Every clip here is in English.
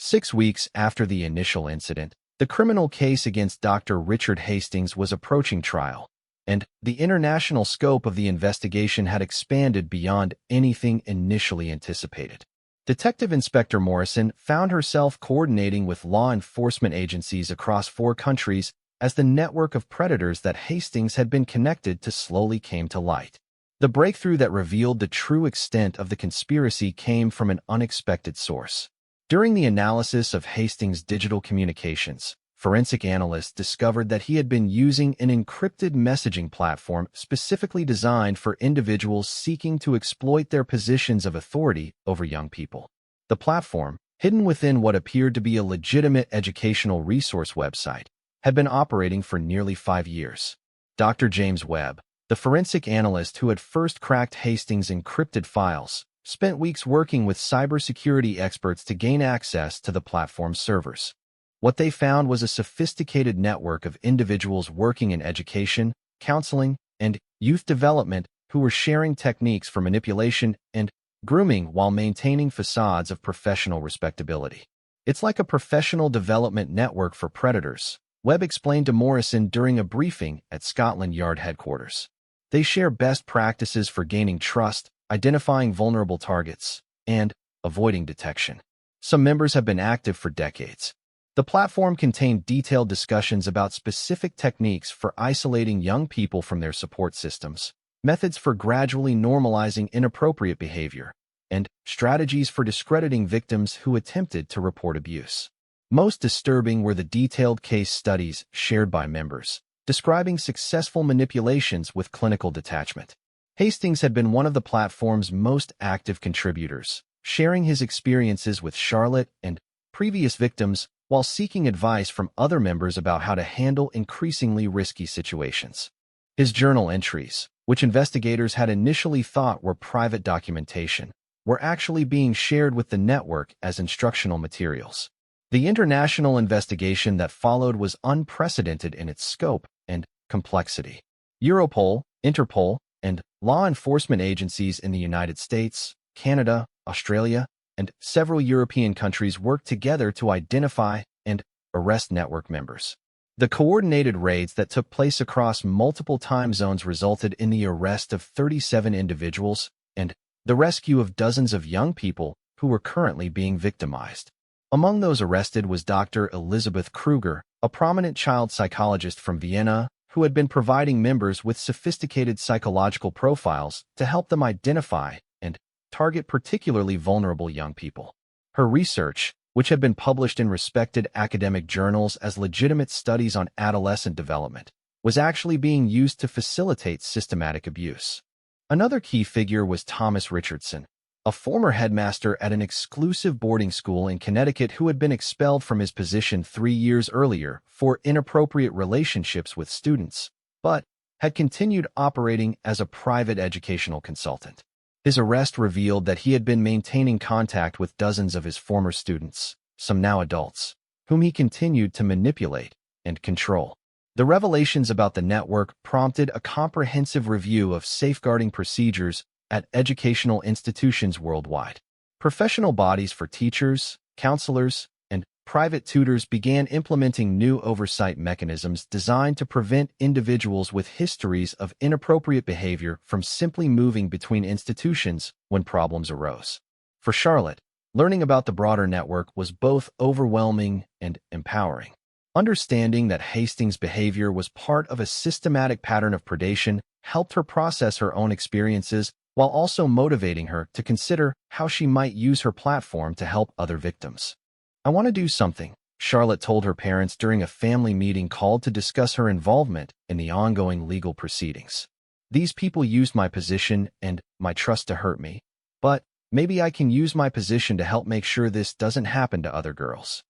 6 weeks after the initial incident, the criminal case against Dr. Richard Hastings was approaching trial, and the international scope of the investigation had expanded beyond anything initially anticipated. Detective Inspector Morrison found herself coordinating with law enforcement agencies across 4 countries as the network of predators that Hastings had been connected to slowly came to light. The breakthrough that revealed the true extent of the conspiracy came from an unexpected source. During the analysis of Hastings' digital communications, forensic analysts discovered that he had been using an encrypted messaging platform specifically designed for individuals seeking to exploit their positions of authority over young people. The platform, hidden within what appeared to be a legitimate educational resource website, had been operating for nearly 5 years. Dr. James Webb, the forensic analyst who had first cracked Hastings' encrypted files, spent weeks working with cybersecurity experts to gain access to the platform's servers. What they found was a sophisticated network of individuals working in education, counseling, and youth development who were sharing techniques for manipulation and grooming while maintaining facades of professional respectability. "It's like a professional development network for predators," Webb explained to Morrison during a briefing at Scotland Yard headquarters. "They share best practices for gaining trust, identifying vulnerable targets, and avoiding detection. Some members have been active for decades." The platform contained detailed discussions about specific techniques for isolating young people from their support systems, methods for gradually normalizing inappropriate behavior, and strategies for discrediting victims who attempted to report abuse. Most disturbing were the detailed case studies shared by members, describing successful manipulations with clinical detachment. Hastings had been one of the platform's most active contributors, sharing his experiences with Scarlet and previous victims while seeking advice from other members about how to handle increasingly risky situations. His journal entries, which investigators had initially thought were private documentation, were actually being shared with the network as instructional materials. The international investigation that followed was unprecedented in its scope and complexity. Europol, Interpol, and law enforcement agencies in the United States, Canada, Australia, and several European countries worked together to identify and arrest network members. The coordinated raids that took place across multiple time zones resulted in the arrest of 37 individuals and the rescue of dozens of young people who were currently being victimized. Among those arrested was Dr. Elizabeth Kruger, a prominent child psychologist from Vienna who had been providing members with sophisticated psychological profiles to help them identify and target particularly vulnerable young people. Her research, which had been published in respected academic journals as legitimate studies on adolescent development, was actually being used to facilitate systematic abuse. Another key figure was Thomas Richardson, a former headmaster at an exclusive boarding school in Connecticut who had been expelled from his position 3 years earlier for inappropriate relationships with students, but had continued operating as a private educational consultant. His arrest revealed that he had been maintaining contact with dozens of his former students, some now adults, whom he continued to manipulate and control. The revelations about the network prompted a comprehensive review of safeguarding procedures at educational institutions worldwide. Professional bodies for teachers, counselors, and private tutors began implementing new oversight mechanisms designed to prevent individuals with histories of inappropriate behavior from simply moving between institutions when problems arose. For Charlotte, learning about the broader network was both overwhelming and empowering. Understanding that Hastings' behavior was part of a systematic pattern of predation helped her process her own experiences while also motivating her to consider how she might use her platform to help other victims. "I want to do something," Charlotte told her parents during a family meeting called to discuss her involvement in the ongoing legal proceedings. "These people used my position and my trust to hurt me, but maybe I can use my position to help make sure this doesn't happen to other girls."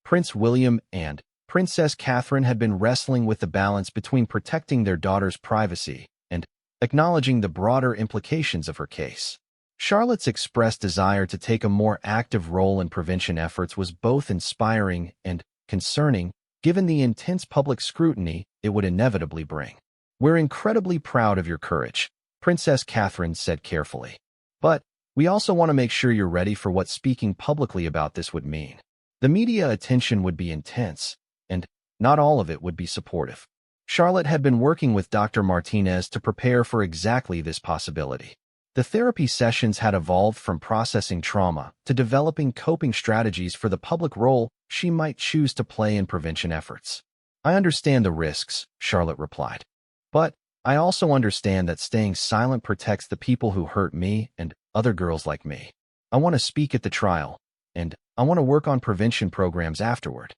Prince William and Princess Catherine had been wrestling with the balance between protecting their daughter's privacy and acknowledging the broader implications of her case. Charlotte's expressed desire to take a more active role in prevention efforts was both inspiring and concerning, given the intense public scrutiny it would inevitably bring. "We're incredibly proud of your courage," Princess Catherine said carefully. "But we also want to make sure you're ready for what speaking publicly about this would mean. The media attention would be intense, and not all of it would be supportive. Charlotte had been working with Dr. Martinez to prepare for exactly this possibility. The therapy sessions had evolved from processing trauma to developing coping strategies for the public role she might choose to play in prevention efforts. I understand the risks, Charlotte replied. But I also understand that staying silent protects the people who hurt me and other girls like me. I want to speak at the trial, and I want to work on prevention programs afterward.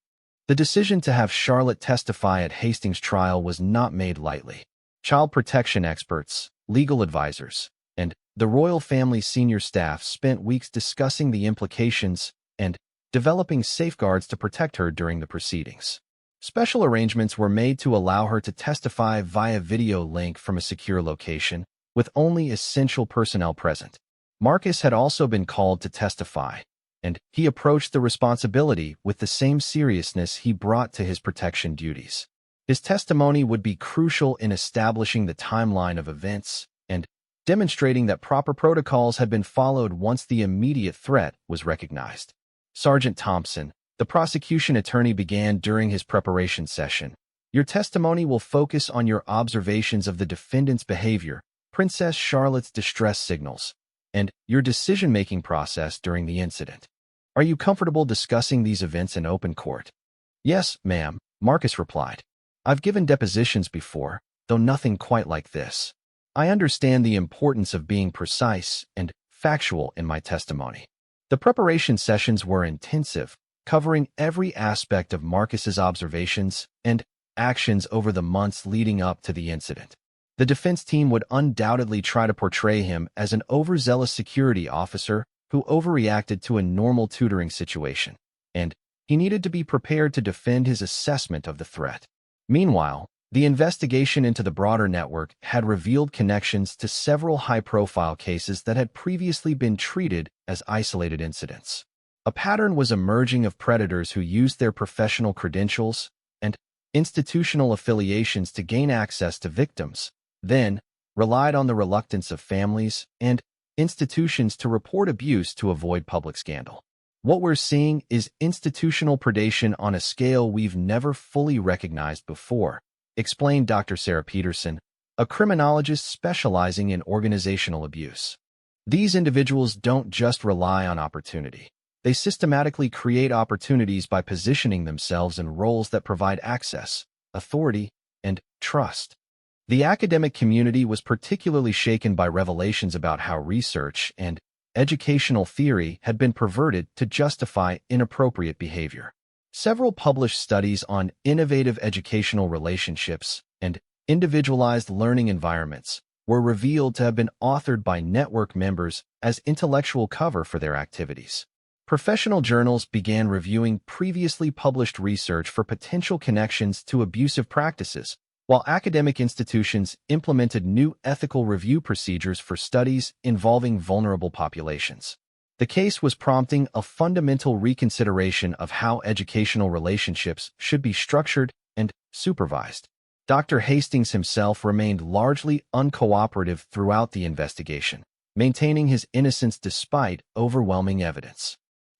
The decision to have Charlotte testify at Hastings' trial was not made lightly. Child protection experts, legal advisors, and the royal family's senior staff spent weeks discussing the implications and developing safeguards to protect her during the proceedings. Special arrangements were made to allow her to testify via video link from a secure location, with only essential personnel present. Marcus had also been called to testify, and he approached the responsibility with the same seriousness he brought to his protection duties. His testimony would be crucial in establishing the timeline of events and demonstrating that proper protocols had been followed once the immediate threat was recognized. Sergeant Thompson, the prosecution attorney, began during his preparation session. Your testimony will focus on your observations of the defendant's behavior, Princess Charlotte's distress signals, and your decision-making process during the incident. Are you comfortable discussing these events in open court? Yes, ma'am, Marcus replied. I've given depositions before, though nothing quite like this. I understand the importance of being precise and factual in my testimony. The preparation sessions were intensive, covering every aspect of Marcus's observations and actions over the months leading up to the incident. The defense team would undoubtedly try to portray him as an overzealous security officer who overreacted to a normal tutoring situation, and he needed to be prepared to defend his assessment of the threat. Meanwhile, the investigation into the broader network had revealed connections to several high-profile cases that had previously been treated as isolated incidents. A pattern was emerging of predators who used their professional credentials and institutional affiliations to gain access to victims, then relied on the reluctance of families and institutions to report abuse to avoid public scandal. What we're seeing is institutional predation on a scale we've never fully recognized before, explained Dr. Sarah Peterson, a criminologist specializing in organizational abuse. These individuals don't just rely on opportunity. They systematically create opportunities by positioning themselves in roles that provide access, authority, and trust. The academic community was particularly shaken by revelations about how research and educational theory had been perverted to justify inappropriate behavior. Several published studies on innovative educational relationships and individualized learning environments were revealed to have been authored by network members as intellectual cover for their activities. Professional journals began reviewing previously published research for potential connections to abusive practices, while academic institutions implemented new ethical review procedures for studies involving vulnerable populations. The case was prompting a fundamental reconsideration of how educational relationships should be structured and supervised. Dr. Hastings himself remained largely uncooperative throughout the investigation, maintaining his innocence despite overwhelming evidence.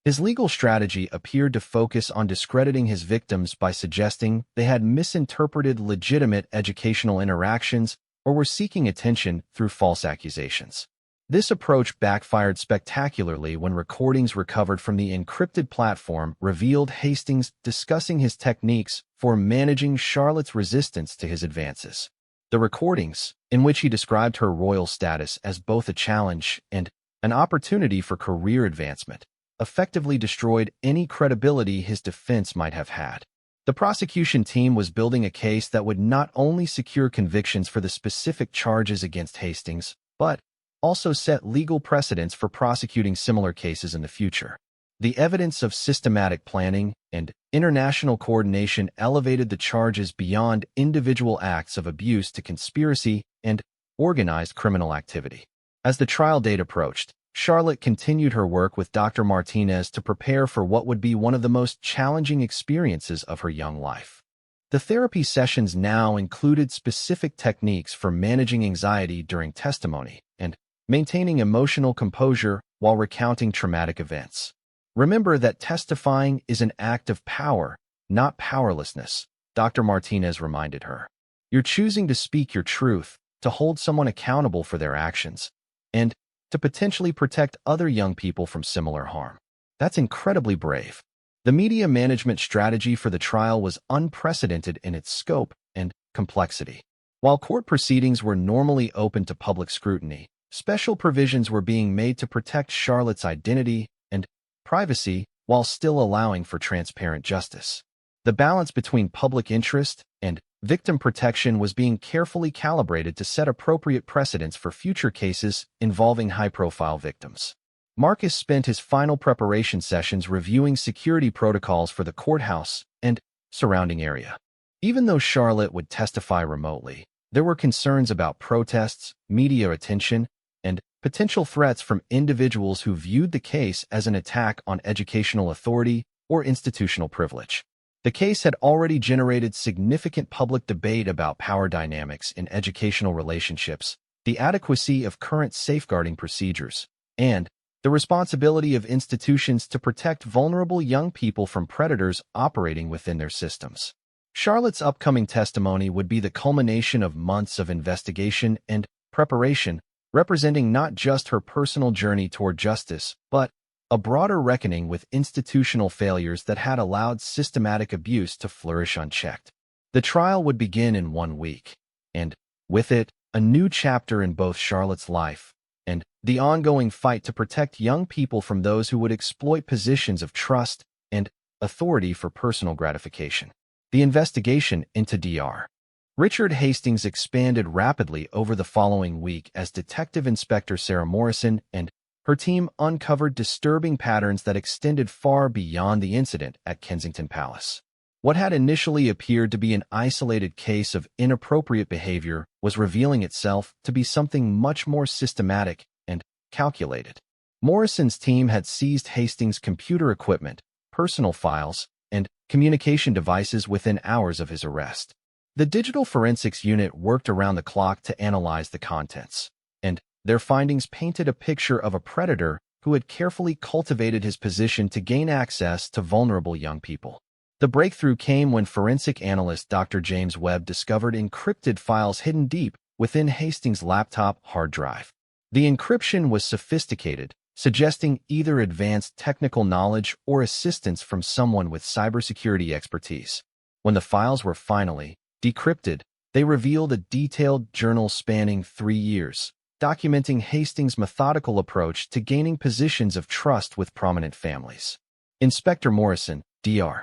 His legal strategy appeared to focus on discrediting his victims by suggesting they had misinterpreted legitimate educational interactions or were seeking attention through false accusations. This approach backfired spectacularly when recordings recovered from the encrypted platform revealed Hastings discussing his techniques for managing Charlotte's resistance to his advances. The recordings, in which he described her royal status as both a challenge and an opportunity for career advancement, effectively destroyed any credibility his defense might have had. The prosecution team was building a case that would not only secure convictions for the specific charges against Hastings, but also set legal precedents for prosecuting similar cases in the future. The evidence of systematic planning and international coordination elevated the charges beyond individual acts of abuse to conspiracy and organized criminal activity. As the trial date approached, Charlotte continued her work with Dr. Martinez to prepare for what would be one of the most challenging experiences of her young life. The therapy sessions now included specific techniques for managing anxiety during testimony and maintaining emotional composure while recounting traumatic events. Remember that testifying is an act of power, not powerlessness, Dr. Martinez reminded her. You're choosing to speak your truth, to hold someone accountable for their actions, and to potentially protect other young people from similar harm. That's incredibly brave. The media management strategy for the trial was unprecedented in its scope and complexity. While court proceedings were normally open to public scrutiny, special provisions were being made to protect Charlotte's identity and privacy while still allowing for transparent justice. The balance between public interest and victim protection was being carefully calibrated to set appropriate precedents for future cases involving high-profile victims. Marcus spent his final preparation sessions reviewing security protocols for the courthouse and surrounding area. Even though Charlotte would testify remotely, there were concerns about protests, media attention, and potential threats from individuals who viewed the case as an attack on educational authority or institutional privilege. The case had already generated significant public debate about power dynamics in educational relationships, the adequacy of current safeguarding procedures, and the responsibility of institutions to protect vulnerable young people from predators operating within their systems. Charlotte's upcoming testimony would be the culmination of months of investigation and preparation, representing not just her personal journey toward justice, but a broader reckoning with institutional failures that had allowed systematic abuse to flourish unchecked. The trial would begin in 1 week, and, with it, a new chapter in both Charlotte's life and the ongoing fight to protect young people from those who would exploit positions of trust and authority for personal gratification. The investigation into Dr. Richard Hastings expanded rapidly over the following week as Detective Inspector Sarah Morrison and her team uncovered disturbing patterns that extended far beyond the incident at Kensington Palace. What had initially appeared to be an isolated case of inappropriate behavior was revealing itself to be something much more systematic and calculated. Morrison's team had seized Hastings' computer equipment, personal files, and communication devices within hours of his arrest. The digital forensics unit worked around the clock to analyze the contents, and their findings painted a picture of a predator who had carefully cultivated his position to gain access to vulnerable young people. The breakthrough came when forensic analyst Dr. James Webb discovered encrypted files hidden deep within Hastings' laptop hard drive. The encryption was sophisticated, suggesting either advanced technical knowledge or assistance from someone with cybersecurity expertise. When the files were finally decrypted, they revealed a detailed journal spanning 3 years, documenting Hastings' methodical approach to gaining positions of trust with prominent families. Inspector Morrison, Dr.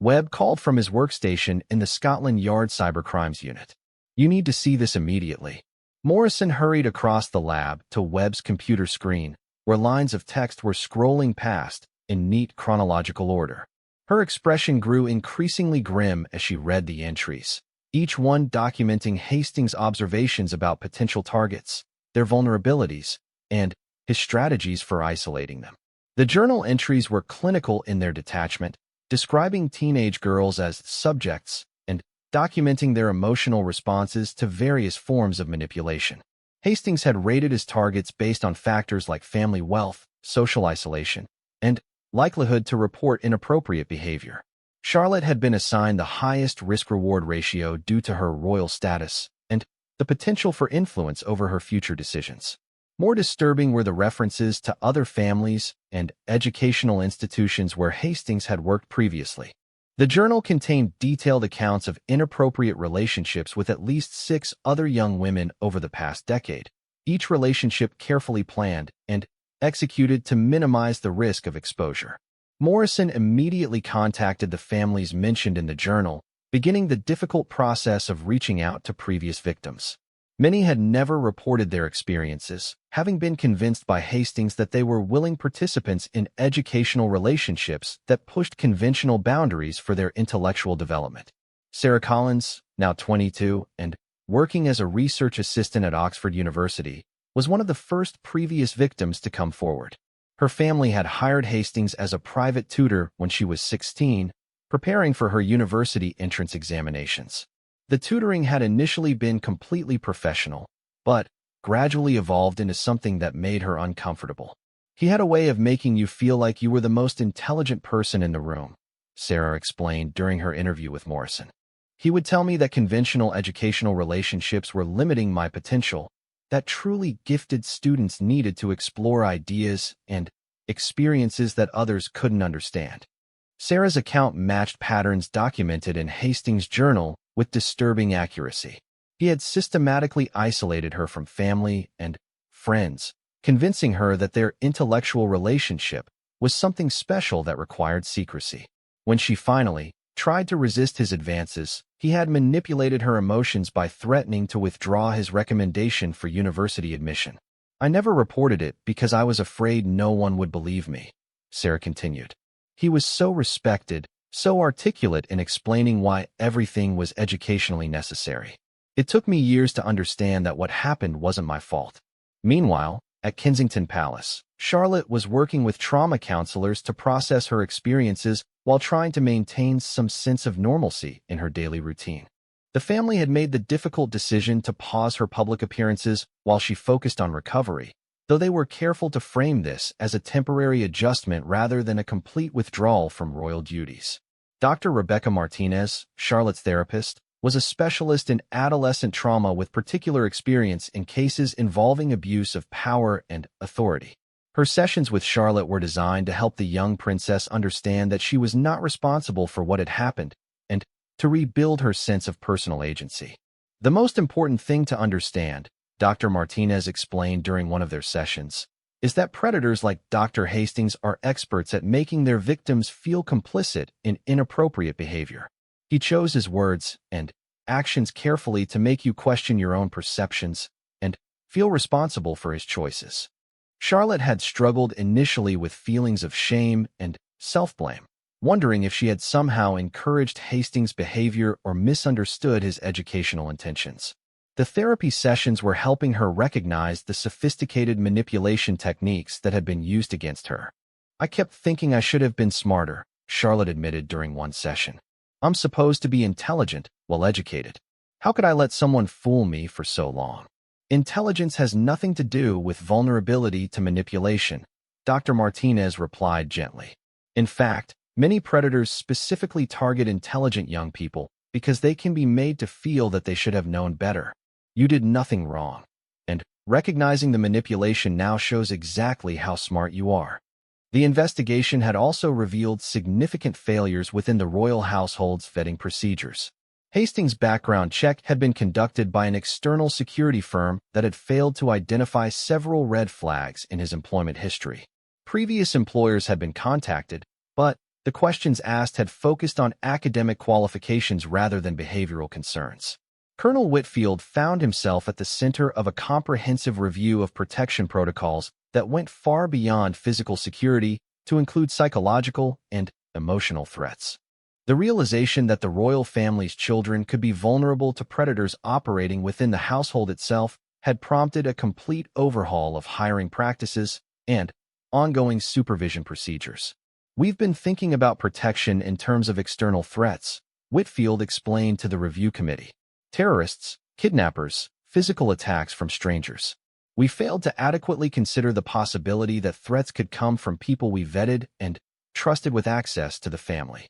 Webb called from his workstation in the Scotland Yard Cybercrimes Unit. "You need to see this immediately." Morrison hurried across the lab to Webb's computer screen, where lines of text were scrolling past in neat chronological order. Her expression grew increasingly grim as she read the entries, each one documenting Hastings' observations about potential targets, their vulnerabilities, and his strategies for isolating them. The journal entries were clinical in their detachment, describing teenage girls as subjects and documenting their emotional responses to various forms of manipulation. Hastings had rated his targets based on factors like family wealth, social isolation, and likelihood to report inappropriate behavior. Charlotte had been assigned the highest risk-reward ratio due to her royal status and the potential for influence over her future decisions. More disturbing were the references to other families and educational institutions where Hastings had worked previously. The journal contained detailed accounts of inappropriate relationships with at least 6 other young women over the past decade, each relationship carefully planned and executed to minimize the risk of exposure. Morrison immediately contacted the families mentioned in the journal, beginning the difficult process of reaching out to previous victims. Many had never reported their experiences, having been convinced by Hastings that they were willing participants in educational relationships that pushed conventional boundaries for their intellectual development. Sarah Collins, now 22 and working as a research assistant at Oxford University, was one of the first previous victims to come forward. Her family had hired Hastings as a private tutor when she was 16, preparing for her university entrance examinations. The tutoring had initially been completely professional, but gradually evolved into something that made her uncomfortable. He had a way of making you feel like you were the most intelligent person in the room, Sarah explained during her interview with Morrison. He would tell me that conventional educational relationships were limiting my potential, that truly gifted students needed to explore ideas and experiences that others couldn't understand. Sarah's account matched patterns documented in Hastings' journal with disturbing accuracy. He had systematically isolated her from family and friends, convincing her that their intellectual relationship was something special that required secrecy. When she finally tried to resist his advances, he had manipulated her emotions by threatening to withdraw his recommendation for university admission. I never reported it because I was afraid no one would believe me, Sarah continued. He was so respected, so articulate in explaining why everything was educationally necessary. It took me years to understand that what happened wasn't my fault. Meanwhile, at Kensington Palace, Charlotte was working with trauma counselors to process her experiences while trying to maintain some sense of normalcy in her daily routine. The family had made the difficult decision to pause her public appearances while she focused on recovery, though they were careful to frame this as a temporary adjustment rather than a complete withdrawal from royal duties. Dr. Rebecca Martinez, Charlotte's therapist, was a specialist in adolescent trauma with particular experience in cases involving abuse of power and authority. Her sessions with Charlotte were designed to help the young princess understand that she was not responsible for what had happened and to rebuild her sense of personal agency. The most important thing to understand, Dr. Martinez explained during one of their sessions, is that predators like Dr. Hastings are experts at making their victims feel complicit in inappropriate behavior. He chose his words and actions carefully to make you question your own perceptions and feel responsible for his choices. Charlotte had struggled initially with feelings of shame and self-blame, wondering if she had somehow encouraged Hastings' behavior or misunderstood his educational intentions. The therapy sessions were helping her recognize the sophisticated manipulation techniques that had been used against her. I kept thinking I should have been smarter, Charlotte admitted during one session. I'm supposed to be intelligent, well-educated. How could I let someone fool me for so long? Intelligence has nothing to do with vulnerability to manipulation, Dr. Martinez replied gently. In fact, many predators specifically target intelligent young people because they can be made to feel that they should have known better. You did nothing wrong. And recognizing the manipulation now shows exactly how smart you are. The investigation had also revealed significant failures within the royal household's vetting procedures. Hastings' background check had been conducted by an external security firm that had failed to identify several red flags in his employment history. Previous employers had been contacted, but the questions asked had focused on academic qualifications rather than behavioral concerns. Colonel Whitfield found himself at the center of a comprehensive review of protection protocols that went far beyond physical security to include psychological and emotional threats. The realization that the royal family's children could be vulnerable to predators operating within the household itself had prompted a complete overhaul of hiring practices and ongoing supervision procedures. We've been thinking about protection in terms of external threats, Whitfield explained to the review committee. Terrorists, kidnappers, physical attacks from strangers. We failed to adequately consider the possibility that threats could come from people we vetted and trusted with access to the family.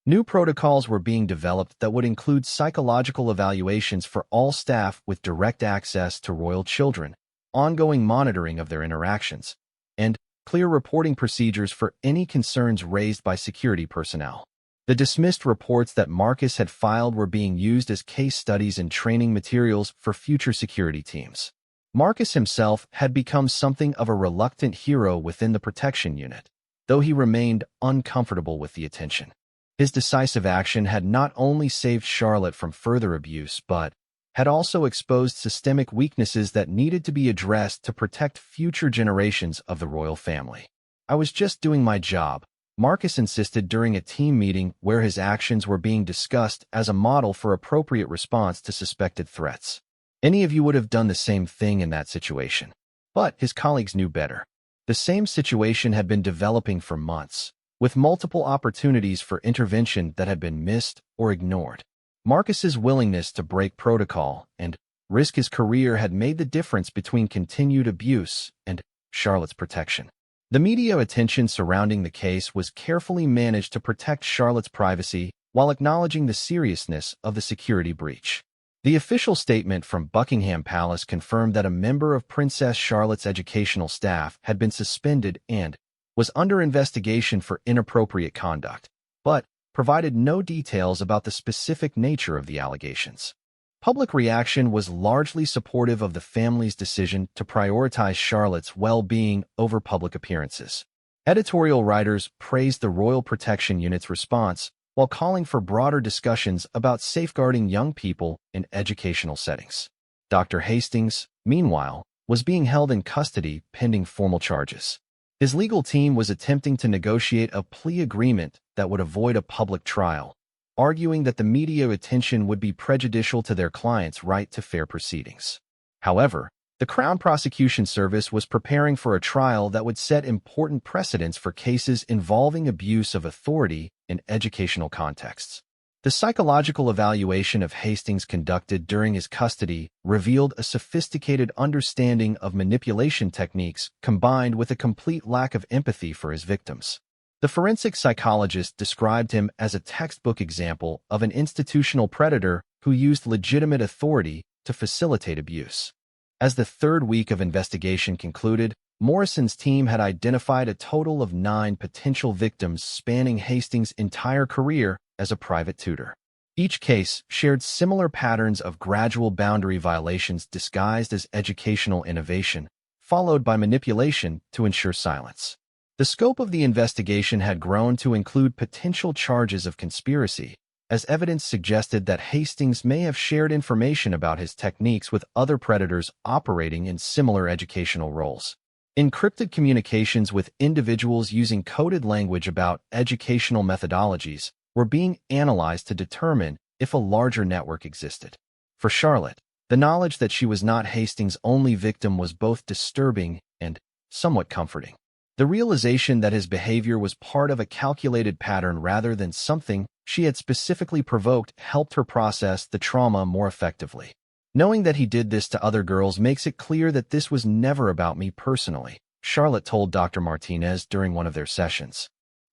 New protocols were being developed that would include psychological evaluations for all staff with direct access to royal children, ongoing monitoring of their interactions, and clear reporting procedures for any concerns raised by security personnel. The dismissed reports that Marcus had filed were being used as case studies and training materials for future security teams. Marcus himself had become something of a reluctant hero within the protection unit, though he remained uncomfortable with the attention. His decisive action had not only saved Charlotte from further abuse, but had also exposed systemic weaknesses that needed to be addressed to protect future generations of the royal family. I was just doing my job, Marcus insisted during a team meeting where his actions were being discussed as a model for appropriate response to suspected threats. Any of you would have done the same thing in that situation. But his colleagues knew better. The same situation had been developing for months, with multiple opportunities for intervention that had been missed or ignored. Marcus's willingness to break protocol and risk his career had made the difference between continued abuse and Charlotte's protection. The media attention surrounding the case was carefully managed to protect Charlotte's privacy while acknowledging the seriousness of the security breach. The official statement from Buckingham Palace confirmed that a member of Princess Charlotte's educational staff had been suspended and was under investigation for inappropriate conduct, but provided no details about the specific nature of the allegations. Public reaction was largely supportive of the family's decision to prioritize Charlotte's well-being over public appearances. Editorial writers praised the Royal Protection Unit's response while calling for broader discussions about safeguarding young people in educational settings. Dr. Hastings, meanwhile, was being held in custody pending formal charges. His legal team was attempting to negotiate a plea agreement that would avoid a public trial, arguing that the media attention would be prejudicial to their client's right to fair proceedings. However, the Crown Prosecution Service was preparing for a trial that would set important precedents for cases involving abuse of authority in educational contexts. The psychological evaluation of Hastings conducted during his custody revealed a sophisticated understanding of manipulation techniques combined with a complete lack of empathy for his victims. The forensic psychologist described him as a textbook example of an institutional predator who used legitimate authority to facilitate abuse. As the third week of investigation concluded, Morrison's team had identified a total of 9 potential victims spanning Hastings' entire career as a private tutor. Each case shared similar patterns of gradual boundary violations disguised as educational innovation, followed by manipulation to ensure silence. The scope of the investigation had grown to include potential charges of conspiracy, as evidence suggested that Hastings may have shared information about his techniques with other predators operating in similar educational roles. Encrypted communications with individuals using coded language about educational methodologies were being analyzed to determine if a larger network existed. For Charlotte, the knowledge that she was not Hastings' only victim was both disturbing and somewhat comforting. The realization that his behavior was part of a calculated pattern rather than something she had specifically provoked helped her process the trauma more effectively. Knowing that he did this to other girls makes it clear that this was never about me personally, Charlotte told Dr. Martinez during one of their sessions.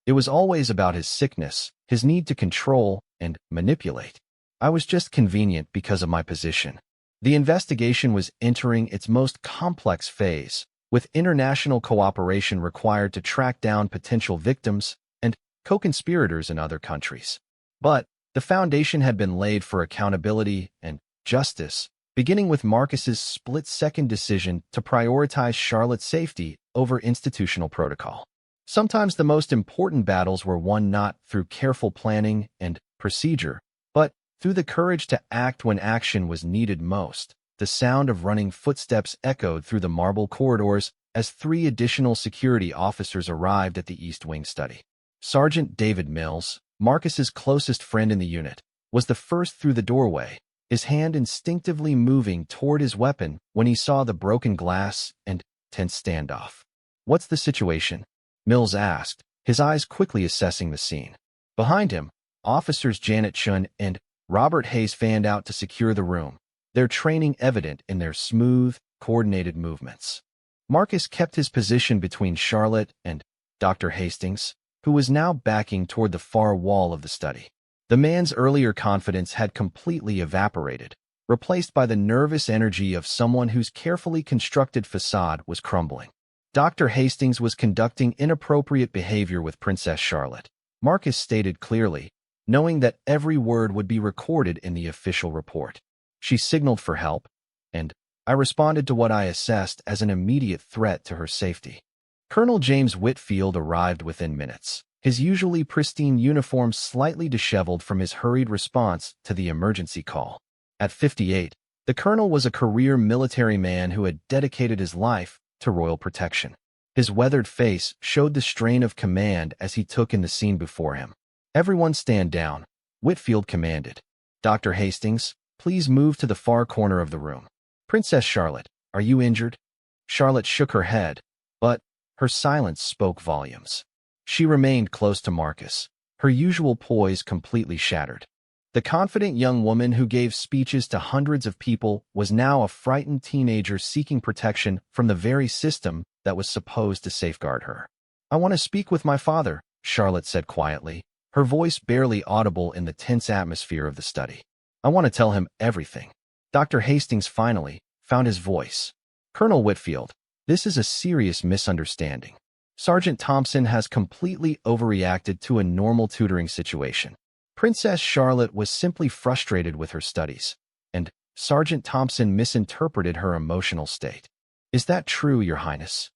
It was always about his sickness, his need to control and manipulate. I was just convenient because of my position. The investigation was entering its most complex phase, with international cooperation required to track down potential victims and co-conspirators in other countries. But the foundation had been laid for accountability and justice, beginning with Marcus's split-second decision to prioritize Charlotte's safety over institutional protocol. Sometimes the most important battles were won not through careful planning and procedure, but through the courage to act when action was needed most. The sound of running footsteps echoed through the marble corridors as 3 additional security officers arrived at the East Wing study. Sergeant David Mills, Marcus's closest friend in the unit, was the first through the doorway, his hand instinctively moving toward his weapon when he saw the broken glass and tense standoff. "What's the situation?" Mills asked, his eyes quickly assessing the scene. Behind him, officers Janet Chun and Robert Hayes fanned out to secure the room, their training evident in their smooth, coordinated movements. Marcus kept his position between Charlotte and Dr. Hastings, who was now backing toward the far wall of the study. The man's earlier confidence had completely evaporated, replaced by the nervous energy of someone whose carefully constructed facade was crumbling. Dr. Hastings was conducting inappropriate behavior with Princess Charlotte, Marcus stated clearly, knowing that every word would be recorded in the official report. She signaled for help, and I responded to what I assessed as an immediate threat to her safety. Colonel James Whitfield arrived within minutes, his usually pristine uniform slightly disheveled from his hurried response to the emergency call. At 58, the colonel was a career military man who had dedicated his life to royal protection. His weathered face showed the strain of command as he took in the scene before him. "Everyone stand down," Whitfield commanded. "Dr. Hastings, please move to the far corner of the room. Princess Charlotte, are you injured?" Charlotte shook her head, but her silence spoke volumes. She remained close to Marcus, her usual poise completely shattered. The confident young woman who gave speeches to hundreds of people was now a frightened teenager seeking protection from the very system that was supposed to safeguard her. "I want to speak with my father," Charlotte said quietly, her voice barely audible in the tense atmosphere of the study. "I want to tell him everything." Dr. Hastings finally found his voice. "Colonel Whitfield, this is a serious misunderstanding. Sergeant Thompson has completely overreacted to a normal tutoring situation. Princess Charlotte was simply frustrated with her studies, and Sergeant Thompson misinterpreted her emotional state." "Is that true, Your Highness?"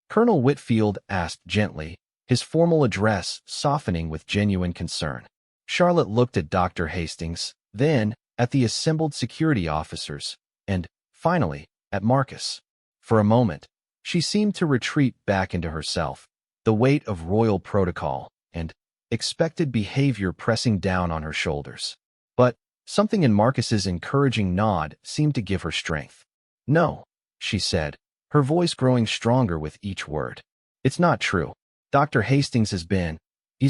Colonel Whitfield asked gently, his formal address softening with genuine concern. Charlotte looked at Dr. Hastings, then at the assembled security officers, and, finally, at Marcus. For a moment, she seemed to retreat back into herself, the weight of royal protocol and expected behavior pressing down on her shoulders. But something in Marcus's encouraging nod seemed to give her strength. "No," she said, her voice growing stronger with each word. "It's not true. Dr. Hastings he's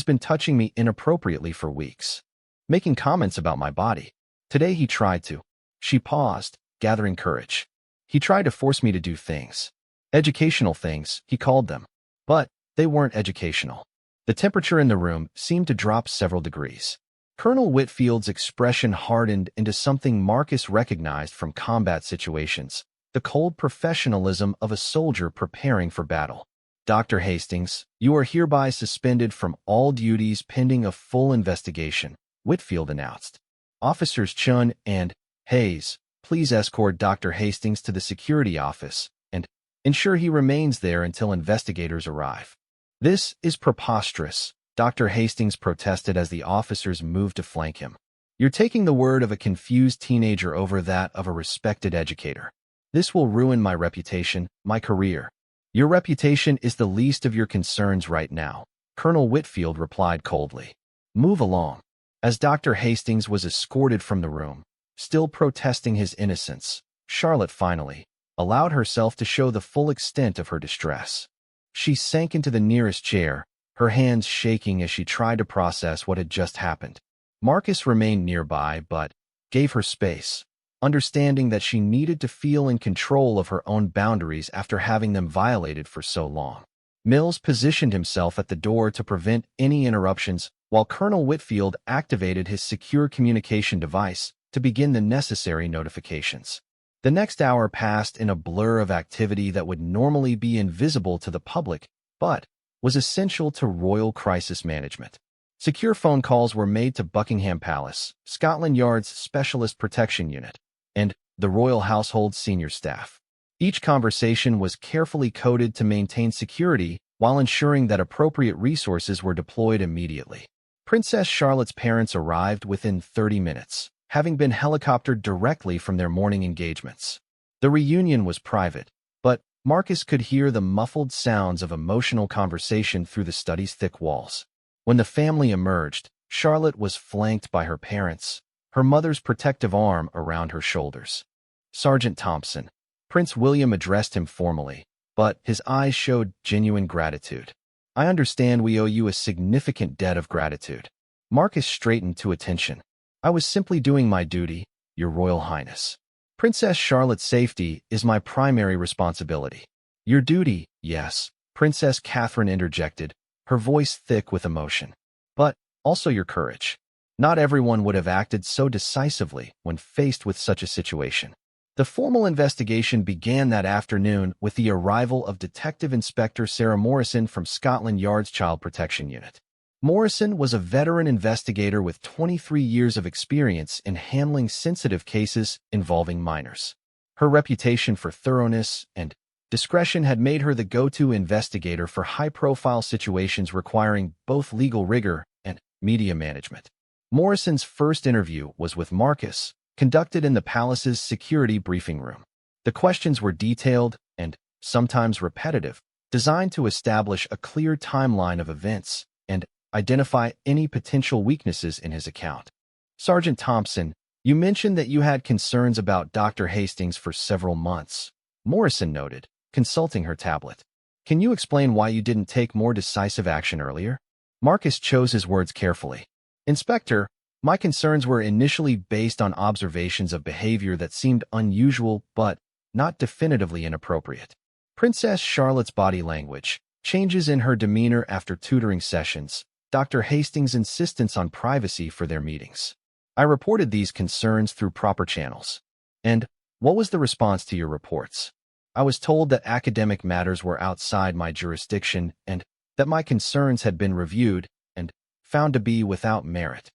been touching me inappropriately for weeks, making comments about my body. Today he tried to." She paused, gathering courage. "He tried to force me to do things. Educational things, he called them. But they weren't educational." The temperature in the room seemed to drop several degrees. Colonel Whitfield's expression hardened into something Marcus recognized from combat situations, the cold professionalism of a soldier preparing for battle. "Dr. Hastings, you are hereby suspended from all duties pending a full investigation," Whitfield announced. "Officers Chun and Hayes, please escort Dr. Hastings to the security office and ensure he remains there until investigators arrive." "This is preposterous," Dr. Hastings protested as the officers moved to flank him. "You're taking the word of a confused teenager over that of a respected educator. This will ruin my reputation, my career." "Your reputation is the least of your concerns right now," Colonel Whitfield replied coldly. "Move along." As Dr. Hastings was escorted from the room, still protesting his innocence, Charlotte finally allowed herself to show the full extent of her distress. She sank into the nearest chair, her hands shaking as she tried to process what had just happened. Marcus remained nearby but gave her space, understanding that she needed to feel in control of her own boundaries after having them violated for so long. Mills positioned himself at the door to prevent any interruptions, while Colonel Whitfield activated his secure communication device to begin the necessary notifications. The next hour passed in a blur of activity that would normally be invisible to the public, but was essential to royal crisis management. Secure phone calls were made to Buckingham Palace, Scotland Yard's Specialist Protection Unit, and the royal household's senior staff. Each conversation was carefully coded to maintain security while ensuring that appropriate resources were deployed immediately. Princess Charlotte's parents arrived within 30 minutes, having been helicoptered directly from their morning engagements. The reunion was private, but Marcus could hear the muffled sounds of emotional conversation through the study's thick walls. When the family emerged, Charlotte was flanked by her parents, her mother's protective arm around her shoulders. "Sergeant Thompson." Prince William addressed him formally, but his eyes showed genuine gratitude. "I understand we owe you a significant debt of gratitude." Marcus straightened to attention. "I was simply doing my duty, Your Royal Highness. Princess Charlotte's safety is my primary responsibility." "Your duty, yes," Princess Catherine interjected, her voice thick with emotion. "But also your courage. Not everyone would have acted so decisively when faced with such a situation." The formal investigation began that afternoon with the arrival of Detective Inspector Sarah Morrison from Scotland Yard's Child Protection Unit. Morrison was a veteran investigator with 23 years of experience in handling sensitive cases involving minors. Her reputation for thoroughness and discretion had made her the go-to investigator for high-profile situations requiring both legal rigor and media management. Morrison's first interview was with Marcus, conducted in the palace's security briefing room. The questions were detailed and sometimes repetitive, designed to establish a clear timeline of events and identify any potential weaknesses in his account. "Sergeant Thompson, you mentioned that you had concerns about Dr. Hastings for several months," Morrison noted, consulting her tablet. "Can you explain why you didn't take more decisive action earlier?" Marcus chose his words carefully. "Inspector, My concerns were initially based on observations of behavior that seemed unusual but not definitively inappropriate. Princess Charlotte's body language, changes in her demeanor after tutoring sessions, Dr. Hastings' insistence on privacy for their meetings. I reported these concerns through proper channels. And what was the response to your reports? I was told that academic matters were outside my jurisdiction and that my concerns had been reviewed and found to be without merit.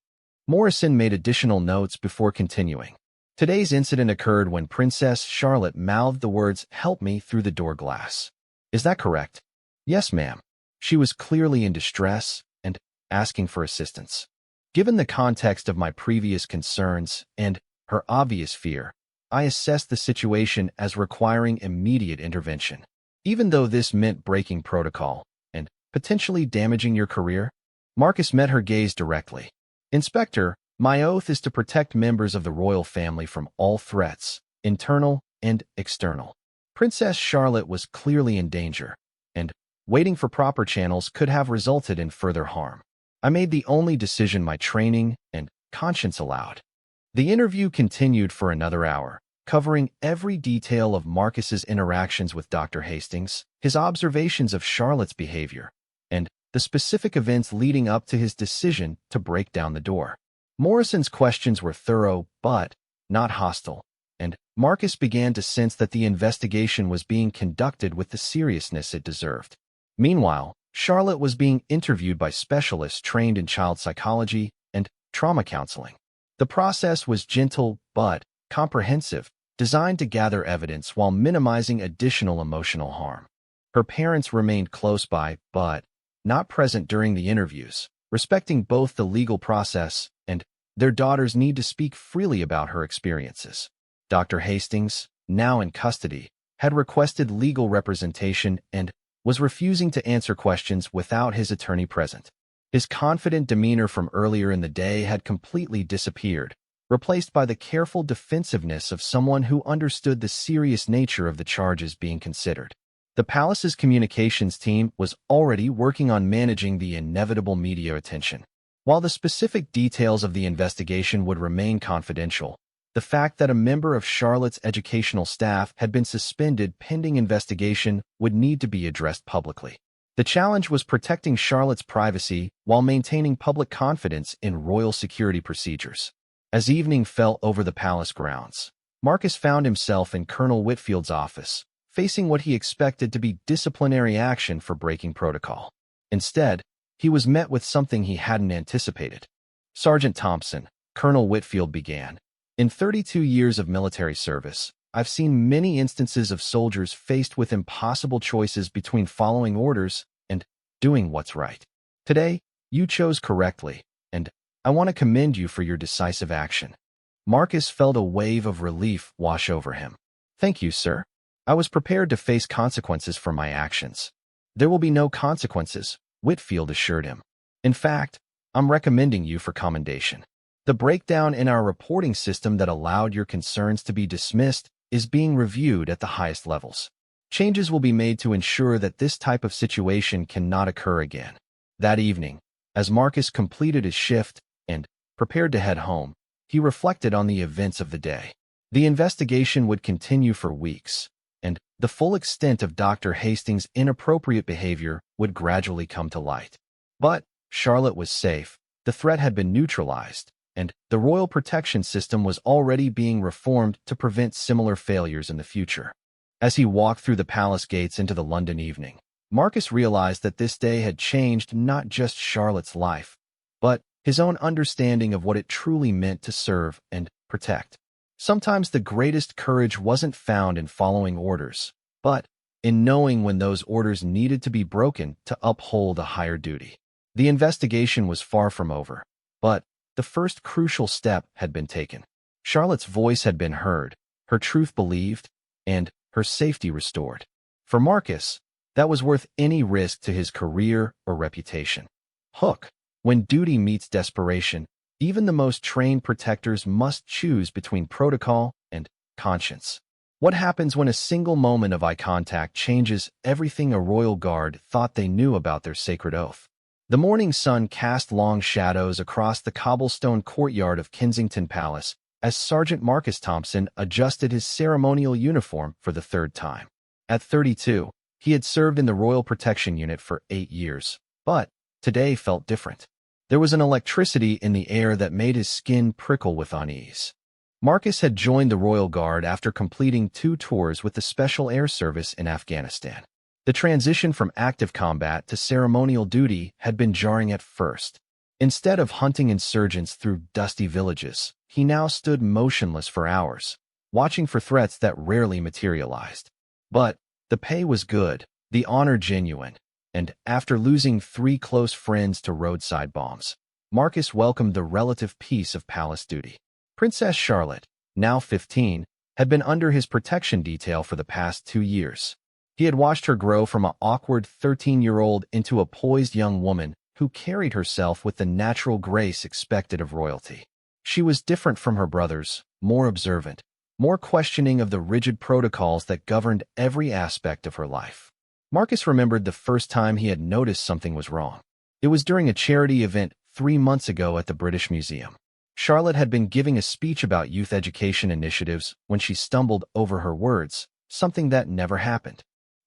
Morrison made additional notes before continuing. Today's incident occurred when Princess Charlotte mouthed the words, "Help me," through the door glass. Is that correct? Yes, ma'am. She was clearly in distress and asking for assistance. Given the context of my previous concerns and her obvious fear, I assessed the situation as requiring immediate intervention. Even though this meant breaking protocol and potentially damaging your career, Marcus met her gaze directly. Inspector, my oath is to protect members of the royal family from all threats, internal and external. Princess Charlotte was clearly in danger, and waiting for proper channels could have resulted in further harm. I made the only decision my training and conscience allowed. The interview continued for another hour, covering every detail of Marcus's interactions with Dr. Hastings, his observations of Charlotte's behavior, and the specific events leading up to his decision to break down the door. Morrison's questions were thorough but not hostile, and Marcus began to sense that the investigation was being conducted with the seriousness it deserved. Meanwhile, Charlotte was being interviewed by specialists trained in child psychology and trauma counseling. The process was gentle but comprehensive, designed to gather evidence while minimizing additional emotional harm. Her parents remained close by but not present during the interviews, respecting both the legal process and their daughter's need to speak freely about her experiences. Dr. Hastings, now in custody, had requested legal representation and was refusing to answer questions without his attorney present. His confident demeanor from earlier in the day had completely disappeared, replaced by the careful defensiveness of someone who understood the serious nature of the charges being considered. The palace's communications team was already working on managing the inevitable media attention. While the specific details of the investigation would remain confidential, the fact that a member of Charlotte's educational staff had been suspended pending investigation would need to be addressed publicly. The challenge was protecting Charlotte's privacy while maintaining public confidence in royal security procedures. As evening fell over the palace grounds, Marcus found himself in Colonel Whitfield's office, facing what he expected to be disciplinary action for breaking protocol. Instead, he was met with something he hadn't anticipated. "Sergeant Thompson," Colonel Whitfield began, "in 32 years of military service, I've seen many instances of soldiers faced with impossible choices between following orders and doing what's right. Today, you chose correctly, and I want to commend you for your decisive action." Marcus felt a wave of relief wash over him. "Thank you, sir. I was prepared to face consequences for my actions." "There will be no consequences," Whitfield assured him. "In fact, I'm recommending you for commendation. The breakdown in our reporting system that allowed your concerns to be dismissed is being reviewed at the highest levels. Changes will be made to ensure that this type of situation cannot occur again." That evening, as Marcus completed his shift and prepared to head home, he reflected on the events of the day. The investigation would continue for weeks, and the full extent of Dr. Hastings' inappropriate behavior would gradually come to light. But Charlotte was safe, the threat had been neutralized, and the royal protection system was already being reformed to prevent similar failures in the future. As he walked through the palace gates into the London evening, Marcus realized that this day had changed not just Charlotte's life, but his own understanding of what it truly meant to serve and protect. Sometimes the greatest courage wasn't found in following orders, but in knowing when those orders needed to be broken to uphold a higher duty. The investigation was far from over, but the first crucial step had been taken. Charlotte's voice had been heard, her truth believed, and her safety restored. For Marcus, that was worth any risk to his career or reputation. Hook. When duty meets desperation, even the most trained protectors must choose between protocol and conscience. What happens when a single moment of eye contact changes everything a royal guard thought they knew about their sacred oath? The morning sun cast long shadows across the cobblestone courtyard of Kensington Palace as Sergeant Marcus Thompson adjusted his ceremonial uniform for the third time. At 32, he had served in the Royal Protection Unit for 8 years, but today felt different. There was an electricity in the air that made his skin prickle with unease. Marcus had joined the Royal Guard after completing 2 tours with the Special Air Service in Afghanistan. The transition from active combat to ceremonial duty had been jarring at first. Instead of hunting insurgents through dusty villages, he now stood motionless for hours, watching for threats that rarely materialized. But the pay was good, the honor genuine, and after losing 3 close friends to roadside bombs, Marcus welcomed the relative peace of palace duty. Princess Charlotte, now 15, had been under his protection detail for the past 2 years. He had watched her grow from an awkward 13-year-old into a poised young woman who carried herself with the natural grace expected of royalty. She was different from her brothers, more observant, more questioning of the rigid protocols that governed every aspect of her life. Marcus remembered the first time he had noticed something was wrong. It was during a charity event 3 months ago at the British Museum. Charlotte had been giving a speech about youth education initiatives when she stumbled over her words, something that never happened.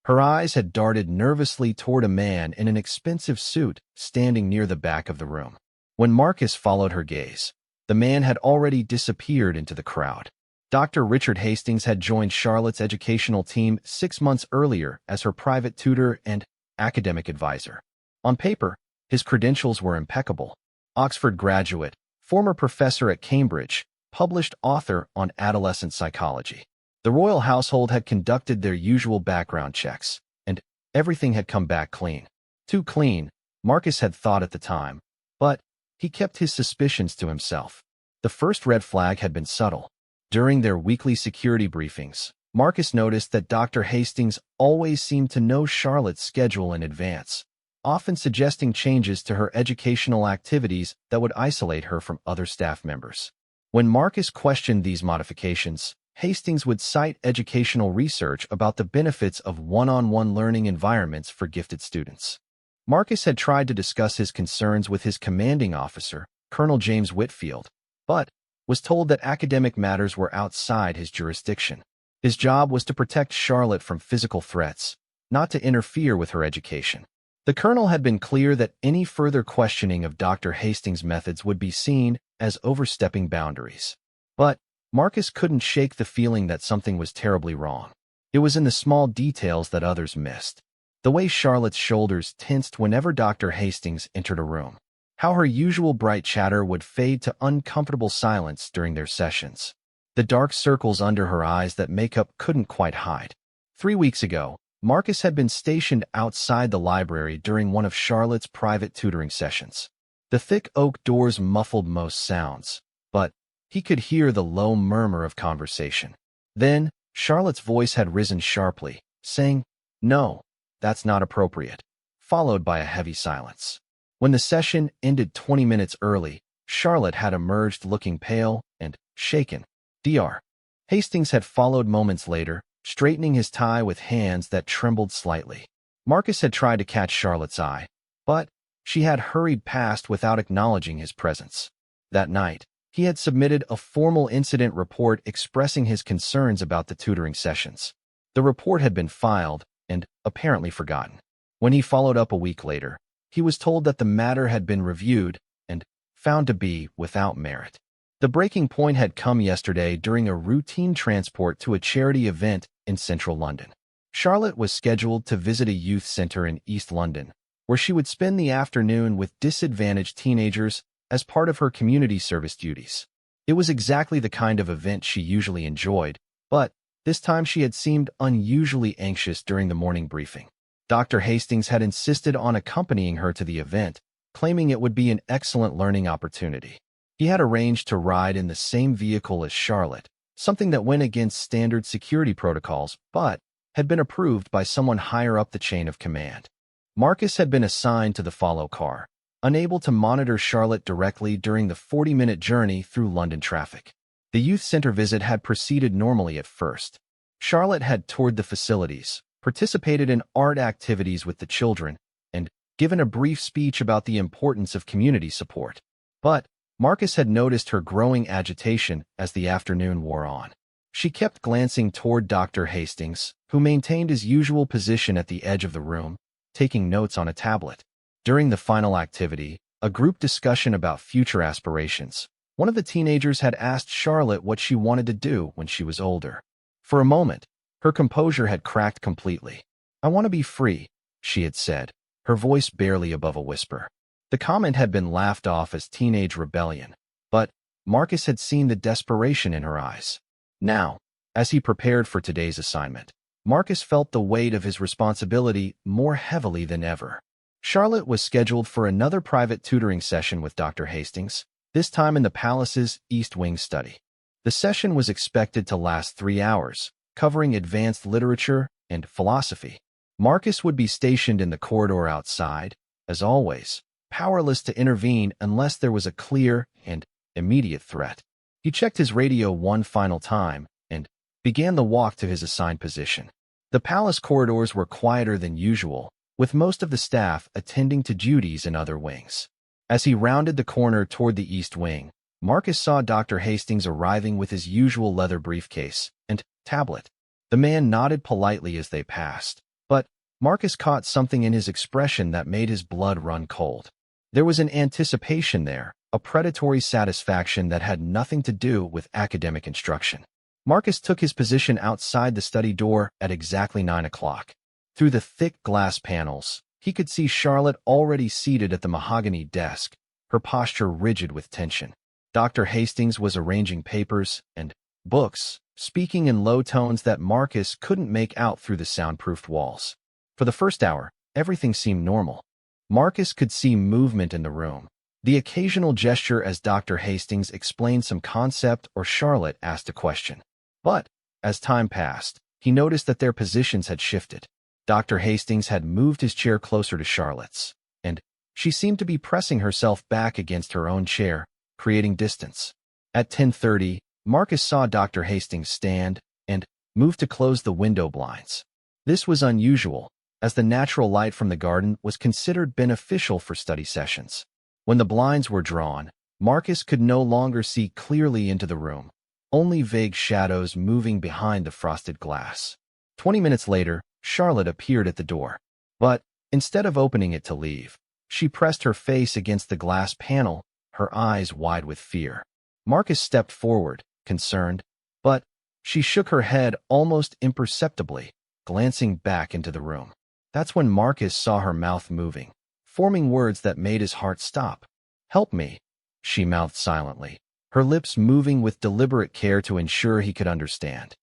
Her eyes had darted nervously toward a man in an expensive suit standing near the back of the room. When Marcus followed her gaze, the man had already disappeared into the crowd. Dr. Richard Hastings had joined Charlotte's educational team 6 months earlier as her private tutor and academic advisor. On paper, his credentials were impeccable. Oxford graduate, former professor at Cambridge, published author on adolescent psychology. The royal household had conducted their usual background checks, and everything had come back clean. Too clean, Marcus had thought at the time, but he kept his suspicions to himself. The first red flag had been subtle. During their weekly security briefings, Marcus noticed that Dr. Hastings always seemed to know Charlotte's schedule in advance, often suggesting changes to her educational activities that would isolate her from other staff members. When Marcus questioned these modifications, Hastings would cite educational research about the benefits of one-on-one learning environments for gifted students. Marcus had tried to discuss his concerns with his commanding officer, Colonel James Whitfield, but was told that academic matters were outside his jurisdiction. His job was to protect Charlotte from physical threats, not to interfere with her education. The colonel had been clear that any further questioning of Dr. Hastings' methods would be seen as overstepping boundaries. But Marcus couldn't shake the feeling that something was terribly wrong. It was in the small details that others missed. The way Charlotte's shoulders tensed whenever Dr. Hastings entered a room. How her usual bright chatter would fade to uncomfortable silence during their sessions. The dark circles under her eyes that makeup couldn't quite hide. 3 weeks ago, Marcus had been stationed outside the library during one of Charlotte's private tutoring sessions. The thick oak doors muffled most sounds, but he could hear the low murmur of conversation. Then, Charlotte's voice had risen sharply, saying, "No, that's not appropriate," followed by a heavy silence. When the session ended 20 minutes early, Charlotte had emerged looking pale and shaken. Dr. Hastings had followed moments later, straightening his tie with hands that trembled slightly. Marcus had tried to catch Charlotte's eye, but she had hurried past without acknowledging his presence. That night, he had submitted a formal incident report expressing his concerns about the tutoring sessions. The report had been filed and apparently forgotten. When he followed up a week later, he was told that the matter had been reviewed and found to be without merit. The breaking point had come yesterday during a routine transport to a charity event in central London. Charlotte was scheduled to visit a youth center in East London, where she would spend the afternoon with disadvantaged teenagers as part of her community service duties. It was exactly the kind of event she usually enjoyed, but this time she had seemed unusually anxious during the morning briefing. Dr. Hastings had insisted on accompanying her to the event, claiming it would be an excellent learning opportunity. He had arranged to ride in the same vehicle as Charlotte, something that went against standard security protocols, but had been approved by someone higher up the chain of command. Marcus had been assigned to the follow car, unable to monitor Charlotte directly during the 40-minute journey through London traffic. The youth center visit had proceeded normally at first. Charlotte had toured the facilities, participated in art activities with the children, and given a brief speech about the importance of community support. But Marcus had noticed her growing agitation as the afternoon wore on. She kept glancing toward Dr. Hastings, who maintained his usual position at the edge of the room, taking notes on a tablet. During the final activity, a group discussion about future aspirations, one of the teenagers had asked Charlotte what she wanted to do when she was older. For a moment, her composure had cracked completely. "I want to be free," she had said, her voice barely above a whisper. The comment had been laughed off as teenage rebellion, but Marcus had seen the desperation in her eyes. Now, as he prepared for today's assignment, Marcus felt the weight of his responsibility more heavily than ever. Charlotte was scheduled for another private tutoring session with Dr. Hastings, this time in the palace's East Wing study. The session was expected to last 3 hours, covering advanced literature and philosophy. Marcus would be stationed in the corridor outside, as always, powerless to intervene unless there was a clear and immediate threat. He checked his radio one final time and began the walk to his assigned position. The palace corridors were quieter than usual, with most of the staff attending to duties in other wings. As he rounded the corner toward the East Wing, Marcus saw Dr. Hastings arriving with his usual leather briefcase and tablet. The man nodded politely as they passed, but Marcus caught something in his expression that made his blood run cold. There was an anticipation there, a predatory satisfaction that had nothing to do with academic instruction. Marcus took his position outside the study door at exactly 9 o'clock. Through the thick glass panels, he could see Charlotte already seated at the mahogany desk, her posture rigid with tension. Dr. Hastings was arranging papers and books, speaking in low tones that Marcus couldn't make out through the soundproofed walls. For the first hour, everything seemed normal. Marcus could see movement in the room, the occasional gesture as Dr. Hastings explained some concept or Charlotte asked a question. But, as time passed, he noticed that their positions had shifted. Dr. Hastings had moved his chair closer to Charlotte's, and she seemed to be pressing herself back against her own chair, creating distance. At 10:30, Marcus saw Dr. Hastings stand and move to close the window blinds. This was unusual, as the natural light from the garden was considered beneficial for study sessions. When the blinds were drawn, Marcus could no longer see clearly into the room, only vague shadows moving behind the frosted glass. 20 minutes later, Charlotte appeared at the door. But, instead of opening it to leave, she pressed her face against the glass panel, her eyes wide with fear. Marcus stepped forward, concerned, but she shook her head almost imperceptibly, glancing back into the room. That's when Marcus saw her mouth moving, forming words that made his heart stop. "Help me," she mouthed silently, her lips moving with deliberate care to ensure he could understand.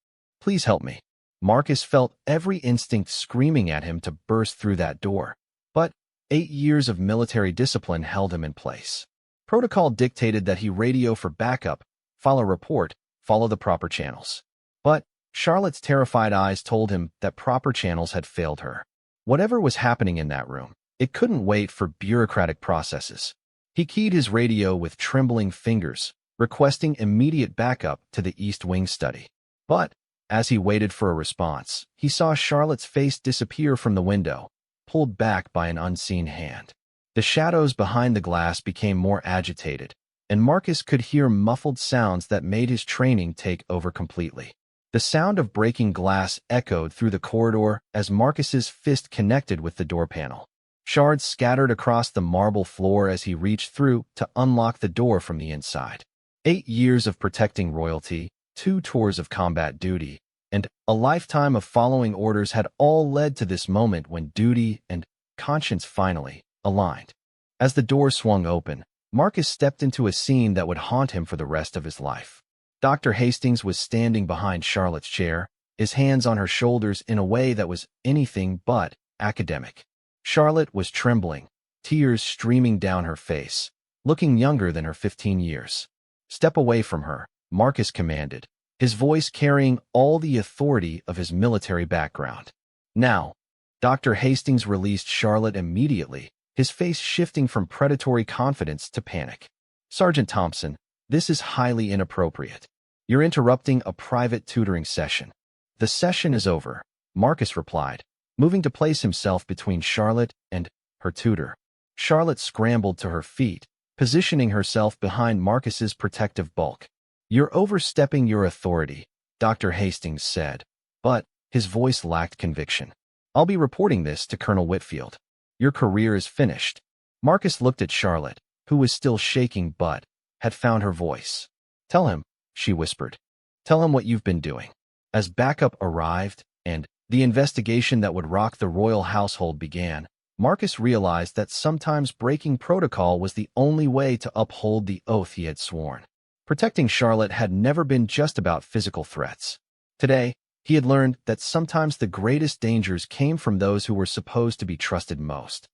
"Please help me." Marcus felt every instinct screaming at him to burst through that door. But 8 years of military discipline held him in place. Protocol dictated that he radio for backup, file a report, follow the proper channels. But Charlotte's terrified eyes told him that proper channels had failed her. Whatever was happening in that room, it couldn't wait for bureaucratic processes. He keyed his radio with trembling fingers, requesting immediate backup to the East Wing study. But as he waited for a response, he saw Charlotte's face disappear from the window, pulled back by an unseen hand. The shadows behind the glass became more agitated, and Marcus could hear muffled sounds that made his training take over completely. The sound of breaking glass echoed through the corridor as Marcus's fist connected with the door panel. Shards scattered across the marble floor as he reached through to unlock the door from the inside. 8 years of protecting royalty, 2 tours of combat duty, and a lifetime of following orders had all led to this moment when duty and conscience finally aligned. As the door swung open, Marcus stepped into a scene that would haunt him for the rest of his life. Dr. Hastings was standing behind Charlotte's chair, his hands on her shoulders in a way that was anything but academic. Charlotte was trembling, tears streaming down her face, looking younger than her 15 years. "Step away from her," Marcus commanded, his voice carrying all the authority of his military background. Now, Dr. Hastings released Charlotte immediately, his face shifting from predatory confidence to panic. "Sergeant Thompson, this is highly inappropriate. You're interrupting a private tutoring session." "The session is over," Marcus replied, moving to place himself between Charlotte and her tutor. Charlotte scrambled to her feet, positioning herself behind Marcus's protective bulk. "You're overstepping your authority," Dr. Hastings said, but his voice lacked conviction. "I'll be reporting this to Colonel Whitfield. Your career is finished." Marcus looked at Charlotte, who was still shaking but had found her voice. "Tell him," she whispered. "Tell him what you've been doing." As backup arrived and the investigation that would rock the royal household began, Marcus realized that sometimes breaking protocol was the only way to uphold the oath he had sworn. Protecting Charlotte had never been just about physical threats. Today, he had learned that sometimes the greatest dangers came from those who were supposed to be trusted most.